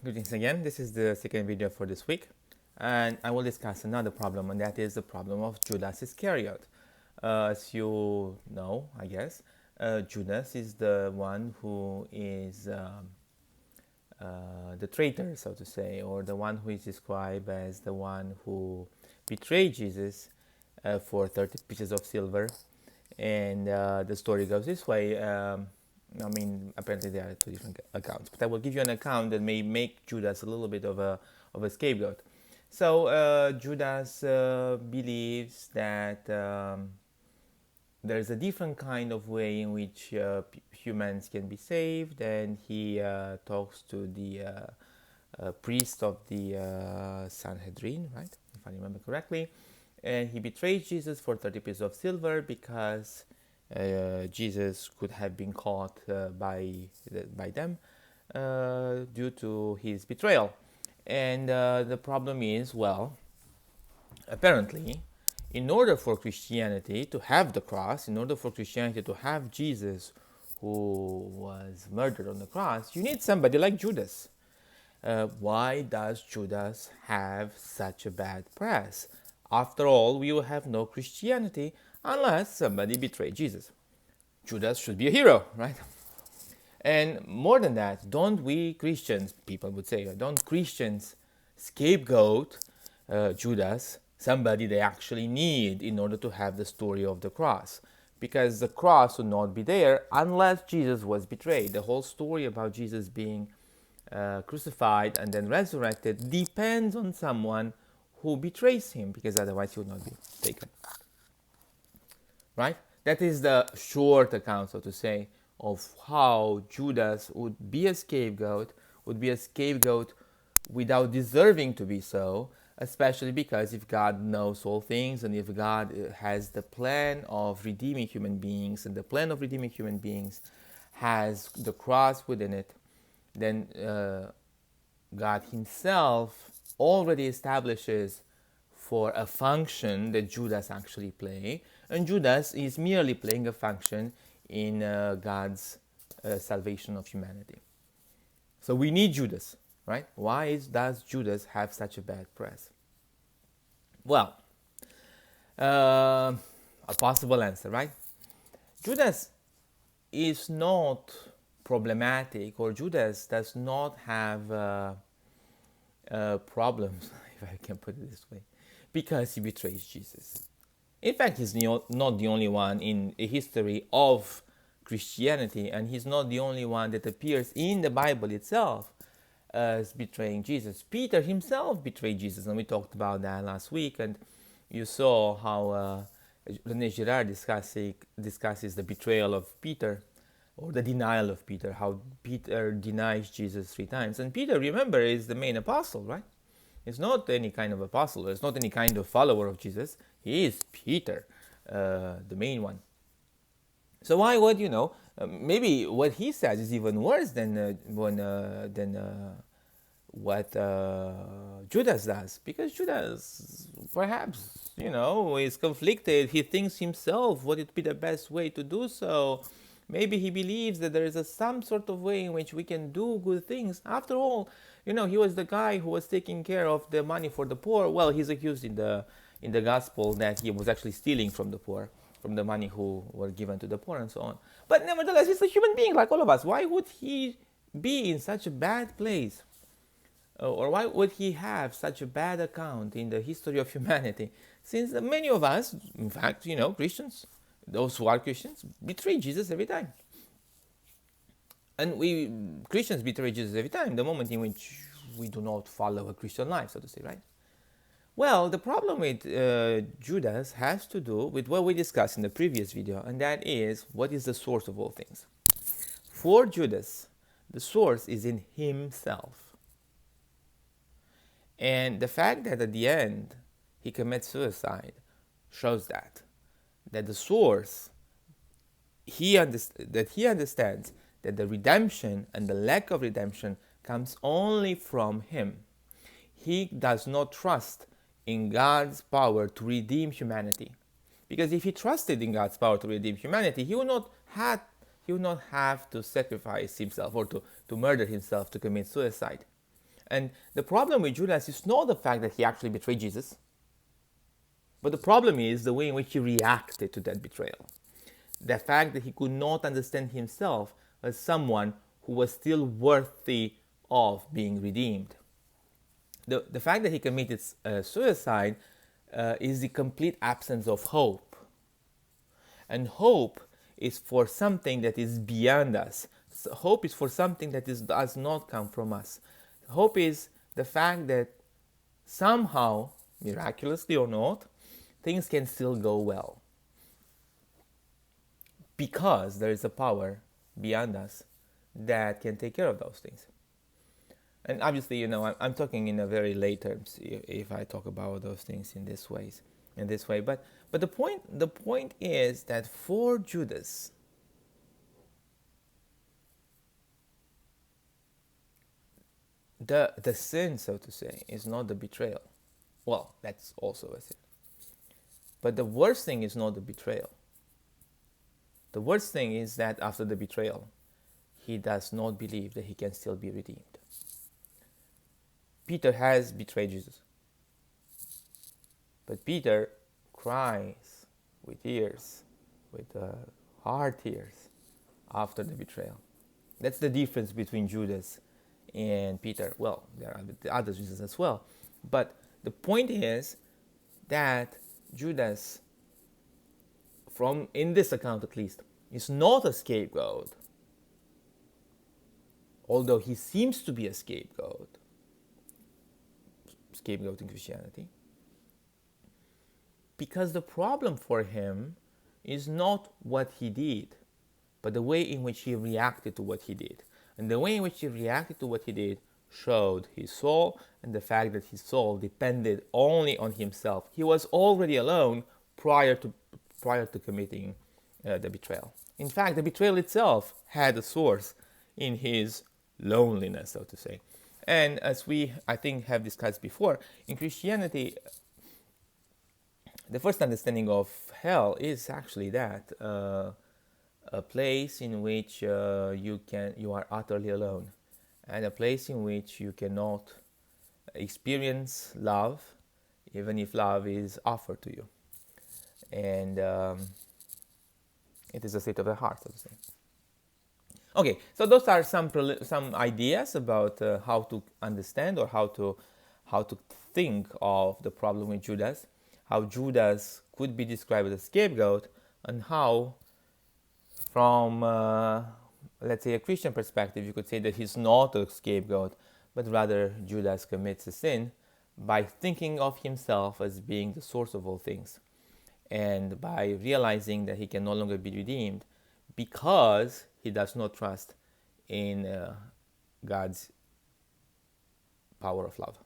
Greetings again. This is the second video for this week, and I will discuss another problem, and that is the problem of Judas Iscariot. As you know, I guess, Judas is the one who is the traitor, so to say, or the one who is described as the one who betrayed Jesus for 30 pieces of silver. And the story goes this way. Apparently there are two different accounts, but I will give you an account that may make Judas a little bit of a scapegoat. So Judas believes that there's a different kind of way in which humans can be saved, and he talks to the priest of the Sanhedrin, right, if I remember correctly, and he betrays Jesus for 30 pieces of silver because Jesus could have been caught by them due to his betrayal. And the problem is, well, apparently, in order for Christianity to have the cross, in order for Christianity to have Jesus who was murdered on the cross, you need somebody like Judas. Why does Judas have such a bad press? After all, we will have no Christianity unless somebody betrayed Jesus. Judas should be a hero, right? And more than that, don't we Christians, people would say, don't Christians scapegoat Judas, somebody they actually need in order to have the story of the cross? Because the cross would not be there unless Jesus was betrayed. The whole story about Jesus being crucified and then resurrected depends on someone who betrays him, because otherwise he would not be taken. Right? That is the short account, so to say, of how Judas would be a scapegoat without deserving to be so, especially because if God knows all things and if God has the plan of redeeming human beings, and the plan of redeeming human beings has the cross within it, then God himself already establishes for a function that Judas actually play, and Judas is merely playing a function in God's salvation of humanity. So we need Judas, right? Why does Judas have such a bad press? Well, a possible answer, right? Judas is not problematic, or Judas does not have problems, if I can put it this way, because he betrays Jesus. In fact, he's not the only one in the history of Christianity, and he's not the only one that appears in the Bible itself as betraying Jesus. Peter himself betrayed Jesus, and we talked about that last week, and you saw how René Girard discusses the betrayal of Peter, or the denial of Peter, how Peter denies Jesus 3 times. And Peter, remember, is the main apostle, right? He's not any kind of apostle. He's not any kind of follower of Jesus. He is Peter, the main one. So why would, maybe what he says is even worse than what Judas does. Because Judas, perhaps, is conflicted. He thinks himself what would be the best way to do so. Maybe he believes that there is some sort of way in which we can do good things. After all, he was the guy who was taking care of the money for the poor. Well, he's accused in the gospel that he was actually stealing from the poor, from the money who were given to the poor and so on. But nevertheless, he's a human being like all of us. Why would he be in such a bad place? Or why would he have such a bad account in the history of humanity? Since many of us, in fact, Christians, those who are Christians, betray Jesus every time. And we Christians betray Jesus every time, the moment in which we do not follow a Christian life, so to say, right? Well, the problem with Judas has to do with what we discussed in the previous video, and that is, what is the source of all things? For Judas, the source is in himself. And the fact that at the end he commits suicide shows that the source, he understands that the redemption and the lack of redemption comes only from him. He does not trust in God's power to redeem humanity. Because if he trusted in God's power to redeem humanity, he would not have to sacrifice himself or to murder himself, to commit suicide. And the problem with Judas is not the fact that he actually betrayed Jesus, but the problem is the way in which he reacted to that betrayal. The fact that he could not understand himself as someone who was still worthy of being redeemed. The fact that he committed suicide is the complete absence of hope. And hope is for something that is beyond us. So hope is for something that does not come from us. Hope is the fact that somehow, miraculously or not, things can still go well. Because there is a power beyond us that can take care of those things. And obviously, I'm talking in a very lay terms if I talk about those things in this way. But the point is that for Judas, the sin, so to say, is not the betrayal. Well, that's also a sin. But the worst thing is not the betrayal. The worst thing is that after the betrayal, he does not believe that he can still be redeemed. Peter has betrayed Jesus. But Peter cries with tears, with hard tears, after the betrayal. That's the difference between Judas and Peter. Well, there are the other reasons as well. But the point is that Judas, in this account at least, is not a scapegoat. Although he seems to be a scapegoat in Christianity. Because the problem for him is not what he did, but the way in which he reacted to what he did. And the way in which he reacted to what he did showed his soul, and the fact that his soul depended only on himself. He was already alone prior to committing the betrayal. In fact, the betrayal itself had a source in his loneliness, so to say. And as we, I think, have discussed before, in Christianity, the first understanding of hell is actually that a place in which you are utterly alone, and a place in which you cannot experience love, even if love is offered to you. And it is a state of the heart, so to say. Okay, so those are some ideas about how to understand or how to think of the problem with Judas, how Judas could be described as a scapegoat, and how, from let's say a Christian perspective, you could say that he's not a scapegoat, but rather Judas commits a sin by thinking of himself as being the source of all things, and by realizing that he can no longer be redeemed because he does not trust in God's power of love.